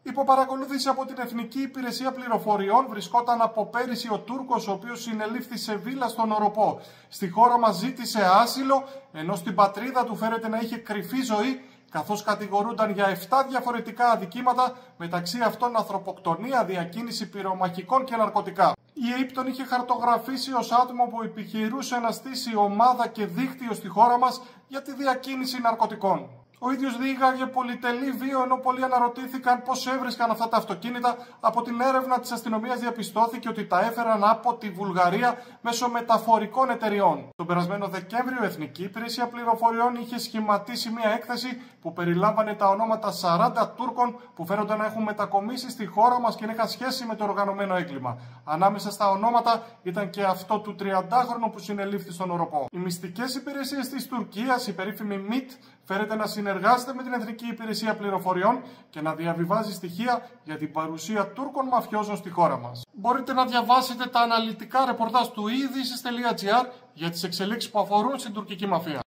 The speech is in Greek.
Υπό παρακολούθηση από την Εθνική Υπηρεσία Πληροφοριών βρισκόταν από πέρυσι ο Τούρκος, ο οποίος συνελήφθη σε βίλα στον Οροπό. Στη χώρα μας ζήτησε άσυλο, ενώ στην πατρίδα του φέρεται να είχε κρυφή ζωή, καθώς κατηγορούνταν για 7 διαφορετικά αδικήματα, μεταξύ αυτών ανθρωποκτονία, διακίνηση πυρομαχικών και ναρκωτικά. Η ΕΥΠ τον είχε χαρτογραφήσει ως άτομο που επιχειρούσε να στήσει ομάδα και δίκτυο στη χώρα μας για τη διακίνηση ναρκωτικών. Ο ίδιος διήγαγε πολυτελή βίο, ενώ πολλοί αναρωτήθηκαν πώς έβρισκαν αυτά τα αυτοκίνητα. Από την έρευνα της αστυνομίας διαπιστώθηκε ότι τα έφεραν από τη Βουλγαρία μέσω μεταφορικών εταιριών. Τον περασμένο Δεκέμβριο, η Εθνική Υπηρεσία Πληροφοριών είχε σχηματίσει μια έκθεση που περιλάμβανε τα ονόματα 40 Τούρκων που φέρονταν να έχουν μετακομίσει στη χώρα μας και να είχαν σχέση με το οργανωμένο έγκλημα. Ανάμεσα στα ονόματα ήταν και αυτό του 30χρονου που συνελήφθη στον Οροπό. Οι μυστικές υπηρεσίες της Τουρκίας, η περίφημη ΜΙΤ, φέρεται να συνεργάζεται με την Εθνική Υπηρεσία Πληροφοριών και να διαβιβάζει στοιχεία για την παρουσία Τούρκων μαφιόζων στη χώρα μας. Μπορείτε να διαβάσετε τα αναλυτικά ρεπορτάζ του ειδήσεις.gr για τις εξελίξεις που αφορούν στην τουρκική μαφία.